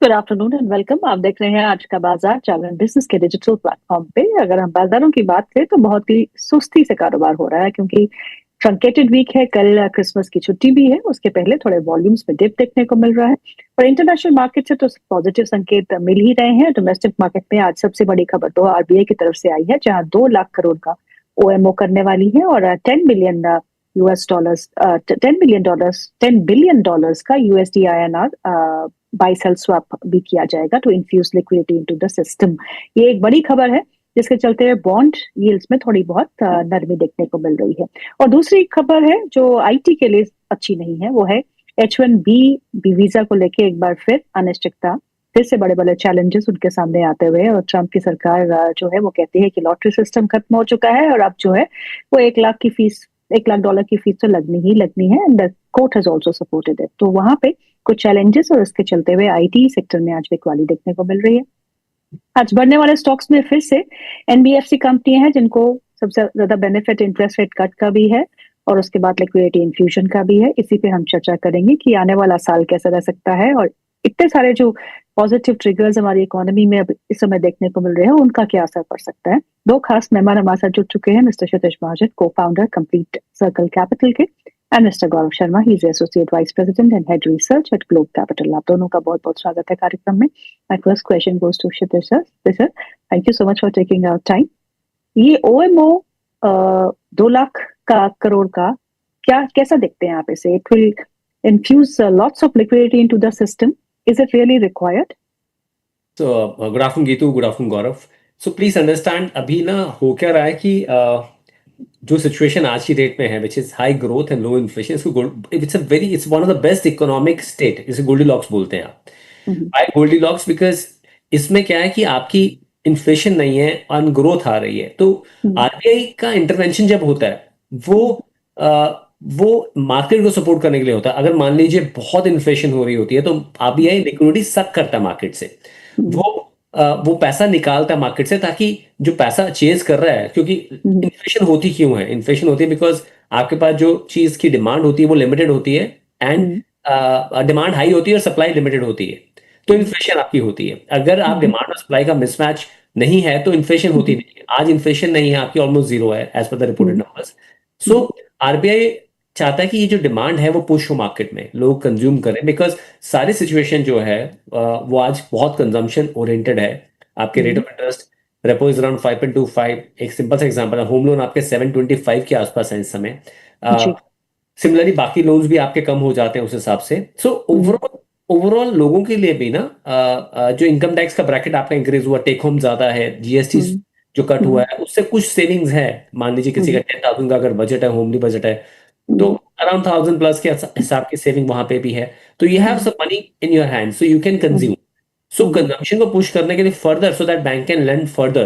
Good afternoon and welcome. आप देख रहे हैं आज का बाजार जागरण बिजनेस के डिजिटल प्लेटफॉर्म पे। अगर हम बाजारों की बात करें तो बहुत ही सुस्ती से कारोबार हो रहा है, क्योंकि ट्रंकेटेड वीक है। कल क्रिसमस की छुट्टी भी है, उसके पहले थोड़े वॉल्यूम्स में डिप देखने को मिल रहा है। और इंटरनेशनल मार्केट से तो पॉजिटिव संकेत मिल ही रहे हैं। डोमेस्टिक मार्केट में आज सबसे बड़ी खबर तो आरबीआई की तरफ से आई है, जहां 2 लाख करोड़ का ओएमओ करने वाली है और 10 बिलियन डॉलर्स का USD INR buy sell swap भी किया जाएगा to infuse liquidity into the system. ये एक बड़ी खबर है, जिसके चलते हुए बॉन्ड यील्ड्स में थोड़ी बहुत नरमी देखने को मिल रही है। और दूसरी खबर है जो आईटी के लिए अच्छी नहीं है, वो है H1B वीजा को लेके एक बार फिर अनिश्चितता, फिर से बड़े बड़े चैलेंजेस उनके सामने आते हुए। और ट्रंप की सरकार जो है वो कहती है कि लॉटरी सिस्टम खत्म हो चुका है और अब जो है वो 1 लाख डॉलर की फीस तो लगनी ही लगनी है। And the court has also supported it. तो वहां पे कुछ चैलेंजेस और इसके चलते हुए आईटी सेक्टर में आज बिकवाली देखने को मिल रही है। आज बढ़ने वाले स्टॉक्स में फिर से एनबीएफसी कंपनियां हैं, जिनको सबसे ज्यादा बेनिफिट इंटरेस्ट रेट कट का भी है और उसके बाद लिक्विडिटी इन्फ्यूजन का भी है। इसी पे हम चर्चा करेंगे कि आने वाला साल कैसा रह सकता है और इतने सारे जो पॉजिटिव ट्रिगर्स हमारी इकोनॉमी में अब इस समय देखने को मिल रहे हैं, उनका क्या असर पड़ सकता है। दो खास मेहमान हमारे साथ जुड़ चुके हैं, mister Kshitij Mahajan, cofounder complete circle capital के, and mister Gaurav Sharma, he is associate vice president and head research at globe capital. आप दोनों का बहुत बहुत स्वागत है कार्यक्रम में। My first question goes to Kshitij sir. Sir, thank you so much for taking our time. ये ओएमओ 2 लाख करोड़ का क्या कैसा देखते हैं आप इसे? It will infuse lots of liquidity into the system. Is it really required? So, good afternoon, Geetu. Good afternoon, Gaurav. So, please understand, अभी ना हो क्या रहा है कि जो सिचुएशन आज की डेट में है, which is high growth and low inflation, it's one of the best economic state, इसे गोल्डीलॉक्स बोलते हैं आप। Y Goldilocks? बिकॉज इसमें क्या है कि आपकी इन्फ्लेशन नहीं है और ग्रोथ आ रही है। तो आरबीआई का इंटरवेंशन जब होता है वो मार्केट को सपोर्ट करने के लिए होता है। अगर मान लीजिए बहुत इन्फ्लेशन हो रही होती है तो आरबीआई लिक्विडिटी सक करता है मार्केट से। वो पैसा निकालता है मार्केट से, ताकि जो पैसा चेज कर रहा है, क्योंकि इन्फ्लेशन होती क्यों है? इन्फ्लेशन होती है बिकॉज आपके पास जो चीज की डिमांड होती है वो लिमिटेड होती है एंड डिमांड हाई होती है और सप्लाई लिमिटेड होती है, तो इन्फ्लेशन आपकी होती है। अगर आप डिमांड और सप्लाई का मिसमैच नहीं है तो इन्फ्लेशन होती नहीं है। आज इन्फ्लेशन नहीं है आपकी, ऑलमोस्ट जीरो है as per the reported numbers. So RBI चाहता है कि ये जो डिमांड है वो पुश हो मार्केट में, लोग कंज्यूम करें, बिकॉज सारी सिचुएशन जो है वो आज बहुत कंजम्पशन ओरिएंटेड है। आपके rate of interest repo is around 5.25। एक सिंपल सा एग्जांपल है, होम लोन आपके 7.25 के आसपास है इस समय। सिमिलरली बाकी लोन्स भी आपके कम हो जाते हैं उस हिसाब से। सो ओवरऑल लोगों के लिए भी ना जो इनकम टैक्स का ब्रैकेट आपका इंक्रीज हुआ, टेक होम ज्यादा है, जीएसटी जो कट हुआ है उससे कुछ सेविंग्स है। मान लीजिए किसी का 10,000 का अगर बजट है, होमली बजट है, तो अराउंड 1,000 प्लस के हिसाब की सेविंग वहां पे भी है। तो you have some money in your hand, so you can consume. So consumption को पुश करने के लिए further, so that bank can lend further,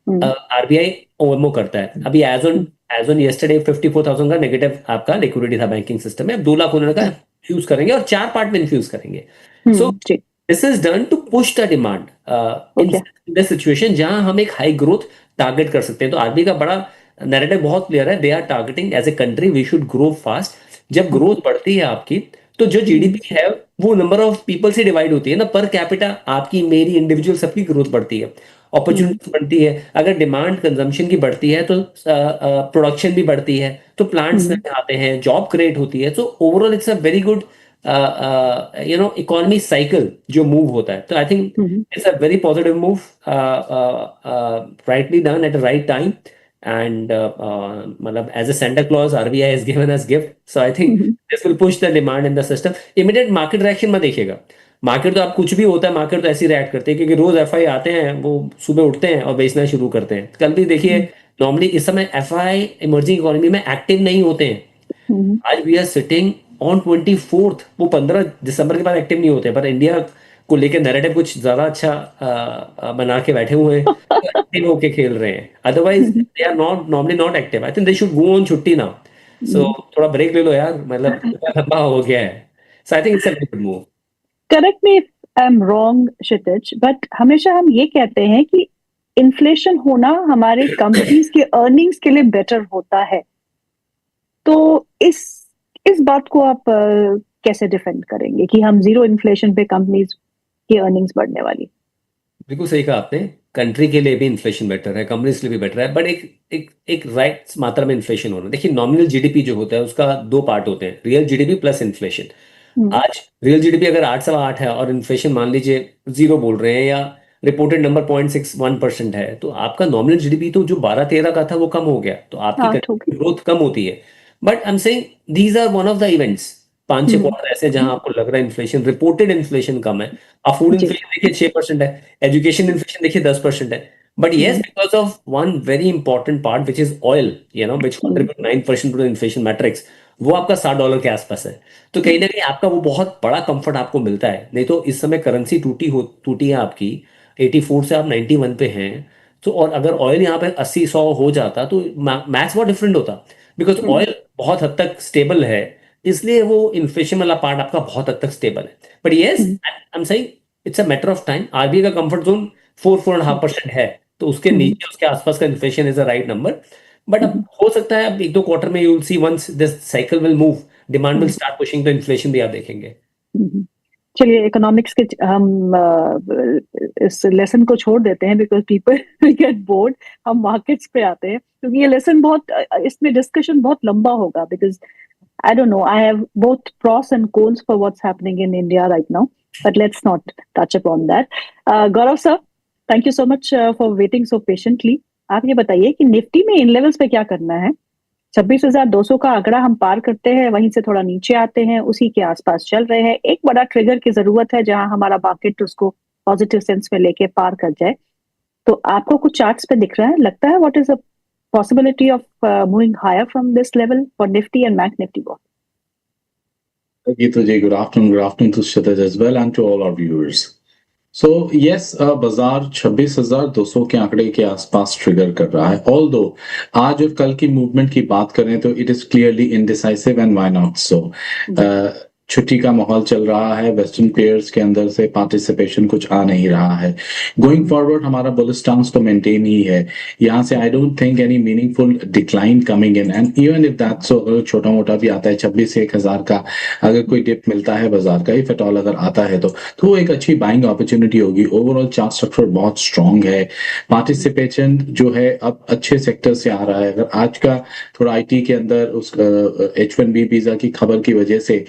RBI OMO करता है। अभी एज ऑन यस्टरडे 54,000 का नेगेटिव आपका लिक्विडिटी था बैंकिंग सिस्टम में। अब 2 लाख होने का इन्फ्यूज करेंगे और 4 पार्ट में इन्फ्यूज करेंगे। So this is done to push the demand in this situation, जहां हम एक हाई ग्रोथ टारगेट कर सकते हैं। तो आरबीआई का बड़ा नैरेटिव बहुत क्लियर है, they are targeting as a country we should grow fast. जब ग्रोथ बढ़ती है आपकी, तो जो जीडीपी है वो नंबर ऑफ पीपल से डिवाइड होती है ना, पर कैपिटा आपकी, मेरी, इंडिविजुअल सबकी ग्रोथ बढ़ती है, अपॉर्चुनिटी बढ़ती है। अगर डिमांड कंजम्पशन की बढ़ती है तो प्रोडक्शन भी बढ़ती है, तो प्लांट्स में आते हैं, जॉब क्रिएट होती है। So overall it's a very good economy cycle जो मूव होता है। तो आई think it's a very positive move, rightly done at the right time. And मतलब as a Santa Claus, RBI has given us gift, so I think this will push the demand in the system. Immediate market reaction मत देखिएगा। Market तो आप कुछ भी होता है, market तो ऐसे ही रिएक्ट करते हैं, क्योंकि रोज एफआई आते हैं, वो सुबह उठते हैं और बेचना शुरू करते हैं। कल भी देखिए, नॉर्मली इस समय एफआई इमर्जिंग इकोनॉमी में एक्टिव नहीं होते हैं। आज we are sitting on 24th, वो 15 दिसंबर के बाद एक्टिव नहीं होते, पर इंडिया को लेकर नैरेटिव कुछ ज्यादा अच्छा बना के बैठे हुए हैं, एक्टिव होके खेल रहे हैं। Otherwise they are not normally not active. I think they should go on छुट्टी नाउ। सो थोड़ा ब्रेक ले लो यार, मतलब लंबा हो गया है। So I think it's a very good move. Correct me if I am wrong Kshitij, but हमेशा हम ये कहते हैं कि इन्फ्लेशन होना हमारे कंपनीज के अर्निंग्स के लिए बेटर होता है। तो इस बात को आप कैसे डिफेंड करेंगे कि हम जीरो इन्फ्लेशन पे कंपनीज की अर्निंग्स बढ़ने वाली? बिल्कुल सही कहा आपने। कंट्री के लिए भी इन्फ्लेशन बेटर है, कंपनीज के लिए भी बेटर है, बट एक राइट मात्रा में इन्फ्लेशन होना। देखिए, नॉमिनल जीडीपी जो होता है उसका दो पार्ट होते हैं, रियल जीडीपी प्लस इन्फ्लेशन। आज रियल जीडीपी अगर 8 सवा 8 है और इन्फ्लेशन मान लीजिए 0 बोल रहे हैं, या रिपोर्टेड नंबर 0.61% है, तो आपका नॉमिनल जीडीपी तो जो 12-13 का था वो कम हो गया, तो आपकी हाँ, कंट्री ग्रोथ कम होती है। But I am saying these are one of the events. 5-6 quarter ऐसे हैं जहां आपको लग रहा है इन्फ्लेशन, रिपोर्टेड इन्फ्लेशन कम है। अब फूड जी। इन्फ्लेशन देखिए 6% है, एजुकेशन इन्फ्लेशन देखिए 10% है। But yes, because of one very important part which is oil, which contribute 9% to the inflation matrix, वो आपका $60 के आसपास है। तो कहीं ना कहीं आपका वो बहुत बड़ा कंफर्ट आपको मिलता है। नहीं तो इस समय करेंसी टूटी है आपकी, 84 से आप 91 पे हैं। तो और अगर ऑयल यहाँ पे 80-100 हो जाता तो मैथ्स बहुत डिफरेंट होता, बिकॉज ऑयल बहुत हद तक स्टेबल है, इसलिए वो इन्फ्लेशन वाला पार्ट आपका बहुत हद तक स्टेबल है। But yes, I am saying it's a matter of time. RBI का कंफर्ट जोन 4-4.5% है, तो उसके नीचे उसके आसपास का inflation is a right number. But अब हो सकता है अब 1-2 क्वार्टर में you will see, once this cycle will move, demand will start pushing, तो इन्फ्लेशन भी आप देखेंगे। चलिए, इकोनॉमिक्स के हम इस लेसन को छोड़ देते हैं, बिकॉज पीपल गेट बोर्ड। हम मार्केट्स पे आते हैं, क्योंकि ये लेसन बहुत इसमें डिस्कशन बहुत लंबा होगा, because I don't know. I have both pros and cons for what's happening in India right now, but let's not touch upon that. Gaurav sir, thank you so much for waiting so patiently. आप ये बताइए कि Nifty में इन levels पे क्या करना है? 26,200 का आंकड़ा हम पार करते हैं, वहीं से थोड़ा नीचे आते हैं, उसी के आसपास चल रहे हैं। एक बड़ा ट्रिगर की जरूरत है जहां हमारा मार्केट उसको पॉजिटिव सेंस में लेके पार कर जाए। तो आपको कुछ चार्ट्स पे दिख रहा है, लगता है what is the possibility of moving higher from this level for Nifty and Bank Nifty both? Geetu ji, good afternoon to Kshitij as well and to all our viewers. So yes, बाजार 26,200 के आंकड़े के आसपास trigger कर रहा है। Although आज और कल की मूवमेंट की बात करें तो it is clearly indecisive and why not so. छुट्टी का माहौल चल रहा है, वेस्टर्न प्लेयर्स के अंदर से पार्टिसिपेशन कुछ आ नहीं रहा है। गोइंग फॉरवर्ड हमारा बुलिश स्टांस तो मेंटेन ही है। यहाँ से I don't think any meaningful decline coming in, and even if that so, अगर छोटा मोटा भी आता है 26 से 1,000 का अगर कोई डिप मिलता है बाजार का, इफ एट ऑल अगर आता है तो वो एक अच्छी बाइंग अपॉर्चुनिटी होगी। ओवरऑल चार्ट स्ट्रक्चर बहुत स्ट्रांग है, पार्टिसिपेशन जो है अब अच्छे सेक्टर से आ रहा है। अगर आज का थोड़ा आईटी के अंदर उस H1B वीजा की खबर की वजह से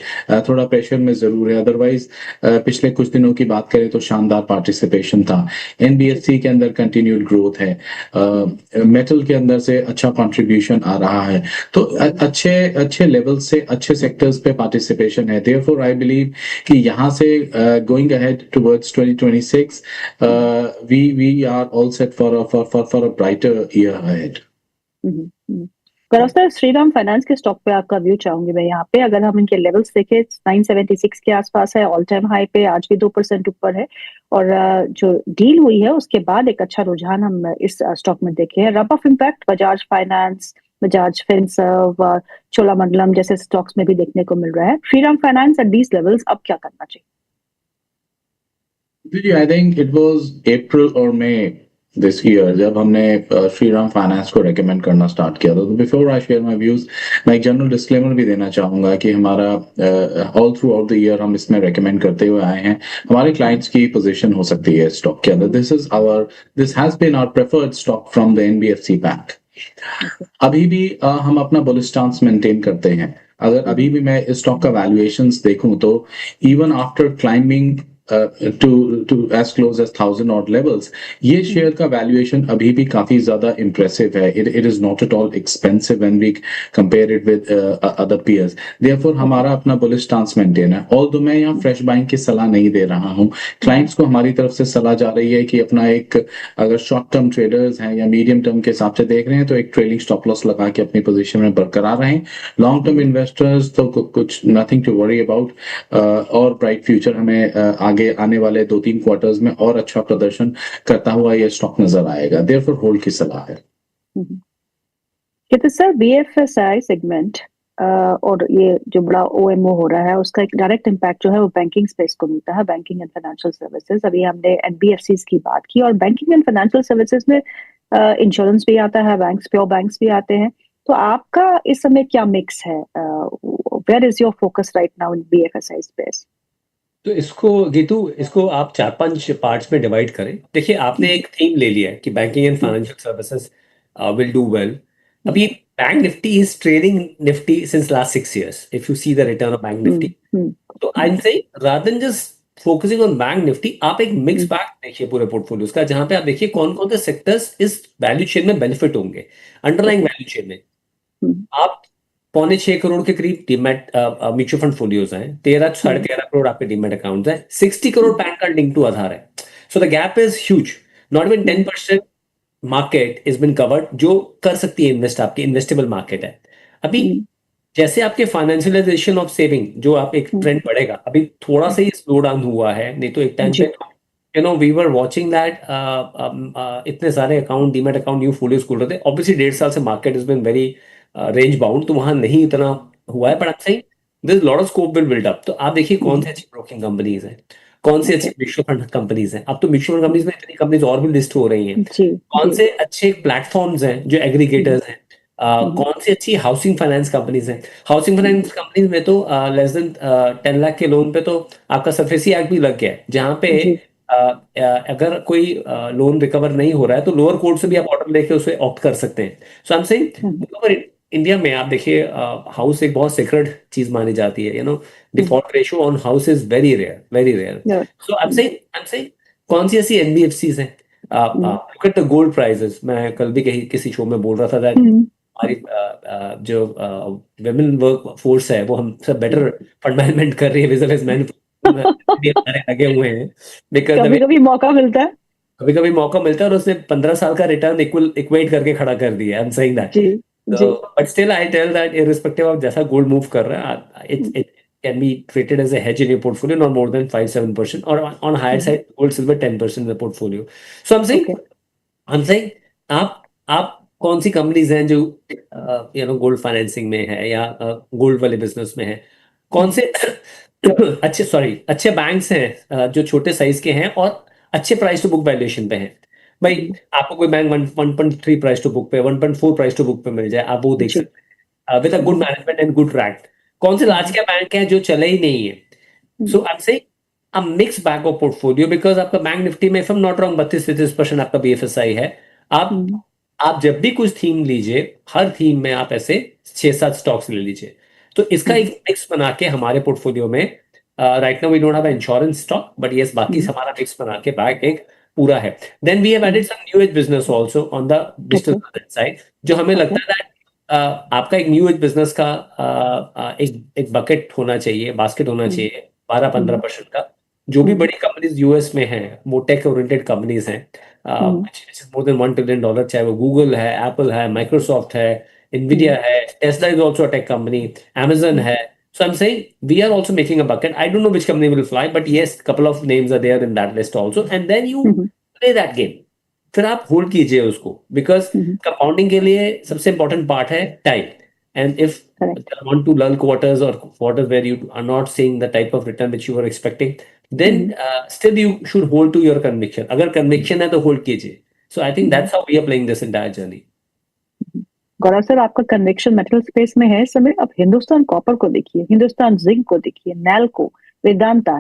थोड़ा प्रेशर में जरूर है, अदरवाइज पिछले कुछ दिनों की बात करें तो शानदार पार्टिसिपेशन था। एनबीएफसी के अंदर कंटिन्यूड ग्रोथ है, मेटल के अंदर से अच्छा कंट्रीब्यूशन आ रहा है, तो अच्छे लेवल से अच्छे सेक्टर्स पे पार्टिसिपेशन है। देयरफॉर आई बिलीव कि यहाँ से going ahead towards 2026 we are all set for a brighter year ahead. Gaurav sir, Shriram finance के स्टॉक पे आपका व्यू चाहूंगी मैं यहाँ पे। अगर हम इनके लेवल्स देखें, 976 के आसपास है, ऑल टाइम हाई पे, आज भी 2% ऊपर है, और जो डील हुई है उसके बाद एक अच्छा रुझान हम इस स्टॉक में देखे हैं। Rub off impact Bajaj finance, Bajaj Finserv, Cholamandalam जैसे स्टॉक्स में भी देखने को मिल रहा है। Shriram finance at these levels अब क्या करना चाहिए? आई थिंक इट वाज अप्रैल और मई दिस ईयर जब हमने श्रीराम फाइनेंस को रेकमेंड करना स्टार्ट किया था। तो before I share my views, मैं एक जनरल डिस्क्लेमर भी देना चाहूंगा कि हमारा all through out the year हम इसमें रेकमेंड करते हुए आए हैं। हमारे क्लाइंट्स की पोजीशन हो सकती है स्टॉक के अंदर, this has been our preferred stock from the NBFC bank. अभी भी हम अपना बुलिश स्टांस मेंटेन करते हैं। अगर अभी भी मैं इस स्टॉक का वैल्यूएशंस देखूं तो even after climbing to as close as 1,000 odd levels, ये शेयर का वैल्यूएशन अभी भी काफी ज्यादा इंप्रेसिव है। It is not at all expensive when we compare it with other peers. Therefore हमारा अपना बुलिश स्टांस मेंटेन है। Although मैं यहाँ फ्रेश बाइंग की सलाह नहीं दे रहा हूँ, क्लाइंट्स को हमारी तरफ से सलाह जा रही है कि अपना एक, अगर शॉर्ट टर्म ट्रेडर्स हैं या मीडियम टर्म के हिसाब से देख रहे हैं तो एक ट्रेलिंग स्टॉप लॉस लगा के अपनी पोजीशन में बरकरार रहें। लॉन्ग टर्म इन्वेस्टर्स तो कुछ नथिंग टू वरी अबाउट, और ब्राइट फ्यूचर हमें आगे आने वाले 2-3 क्वार्टर्स में और अच्छा प्रदर्शन करता हुआ ये स्टॉक नजर आएगा। देयरफॉर होल्ड की सलाह है। तो सर, बीएफएसआई सेगमेंट और ये जो बड़ा ओएमओ हो रहा है उसका एक डायरेक्ट इम्पैक्ट जो है वो बैंकिंग स्पेस को मिलता है, बैंकिंग एंड फाइनेंशियल सर्विसेज। अभी हमने एनबीएफसीज की बात की, और बैंकिंग एंड फाइनेंशियल सर्विसेज में इंश्योरेंस भी आता है, बैंक्स, प्योर बैंक्स भी आते हैं। तो आपका इस समय क्या मिक्स है? Where is your focus right now in BFSI space? तो इसको गीतू इसको आप 4-5 पार्ट्स में डिवाइड करें। देखिए आपने एक थीम ले लिया है कि banking and financial services will do well. अभी bank Nifty is trading Nifty since last 6 years if you see the return of bank Nifty. तो I am saying rather than just focusing on bank Nifty, आप एक mix bag देखिए पूरे portfolios का, जहां पे आप देखिए कौन कौन से सेक्टर्स इस वैल्यू चेन में बेनिफिट होंगे, अंडरलाइंग वैल्यू चेन में। आप 5.25 करोड़ के करीब डीमैट म्यूचुअल फंड फोलियोज हैं, 13-13.5 करोड़ आपके डीमैट अकाउंट हैं, 60 crore PAN card link to Aadhaar है। So the gap is huge, not even 10% market is being covered जो कर सकती है इन्वेस्ट, आपकी इन्वेस्टेबल मार्केट है। अभी जैसे आपके फाइनेंशियलाइजेशन ऑफ सेविंग जो आप एक ट्रेंड बढ़ेगा, अभी थोड़ा सा ही स्लो डाउन हुआ है, नहीं तो एक टाइम पे वी वर वाचिंग दैट इतने सारे account demat account new folios खुल रहे थे। ऑब्वियसली 1.5 साल से market is been very range bound, तो वहां नहीं इतना हुआ है, but I am saying there is lot of scope will build up. तो आप देखिए कौन सी अच्छी ब्रोकिंग कंपनीज हैं, कौन सी अच्छी म्यूचुअल फंड कंपनीज हैं। अब तो म्यूचुअल फंड कंपनीज में इतनी कंपनीज और भी लिस्ट हो रही हैं, कौन से अच्छे प्लेटफॉर्म्स हैं जो एग्रीगेटर्स हैं, कौन सी अच्छी हाउसिंग फाइनेंस कंपनीज हैं। हाउसिंग फाइनेंस कंपनीज में तो लेस देन 10 लाख के लोन पे तो आपका सरफेसी एक्ट भी लग गया है, जहां पे अगर कोई लोन रिकवर नहीं हो रहा है तो लोअर कोर्ट से भी आप ऑर्डर लेके उसे ऑप्ट कर सकते हैं। सो आई एम सेइंग इंडिया में आप देखिए हाउस एक बहुत सीक्रेट चीज मानी जाती है, default ratio on house is very rare, very rare. So I am saying कौन सी ऐसी एनबीएफसीज हैं, look at the gold prices. मैं कल भी किसी शो में बोल रहा था दैट हमारी जो विमेन वर्क फोर्स है वो हमसे बेटर फंड मैनेजमेंट कर रही है, विजिलेंस मैन लगे हुए हैं, बिकॉज़ कभी-कभी मौका मिलता है, कभी-कभी मौका मिलता है और उसने 15 साल का रिटर्न इक्वेट करके खड़ा कर दिया है। आई am saying that. So, but still I tell that irrespective of जैसा गोल्ड मूव कर रहा है, it can be treated as a hedge in your portfolio, not more than 5-7%, or on higher side gold silver 10% in the portfolio. So I'm saying आप कौन सी companies हैं जो gold financing में है या गोल्ड वाले बिजनेस में है, कौन से अच्छे बैंक्स हैं जो छोटे साइज के हैं और अच्छे प्राइस टू बुक वैल्यूएशन पे हैं। भाई आपको कोई बैंक 1.3 प्राइस टू बुक पे, 1.4 प्राइस टू बुक पे मिल जाए, आप वो देख सकते हैं with a good management and good track. कौन से लार्ज कैप बैंक हैं जो चले ही नहीं है। So I am saying a mix bag of portfolio, because आपका बैंक निफ्टी में if I am not wrong 32-33% आपका बीएफएसआई है। आप जब भी कुछ थीम लीजिए, हर थीम में आप ऐसे 6-7 स्टॉक्स ले लीजिए। तो इसका एक मिक्स बना के हमारे पोर्टफोलियो में right now we don't have insurance stock, but yes बाकी हमारा मिक्स बना के बैग एक पूरा है। Then we have added some new age business also on the digital side, जो हमें लगता है दैट आपका एक न्यू एज बिजनेस का एक बकेट होना चाहिए, बास्केट होना चाहिए 12-15% का। जो भी बड़ी कंपनीज यूएस में हैं वो टेक ओरिएंटेड कंपनीज हैं, मोर देन $1 ट्रिलियन, चाहे वो गूगल है, एप्पल है, माइक्रोसॉफ्ट है, इन्विडिया है, Tesla is also a tech company, Amazon है। So I'm saying we are also making a bucket. I don't know which company will fly, but yes, couple of names are there in that list also. And then you play that game. फिर आप hold कीजिए उसको, because compounding के लिए सबसे important part है time. And if want to lull quarters or quarters where you are not seeing the type of return which you were expecting, then still you should hold to your conviction. अगर conviction है तो hold कीजिए। So I think that's how we are playing this entire journey. Gaurav sir, आपका conviction metal space में है इस समय। अब हिंदुस्तान कॉपर को देखिए, हिंदुस्तान जिंक को देखिए, नैल्को, वेदांता,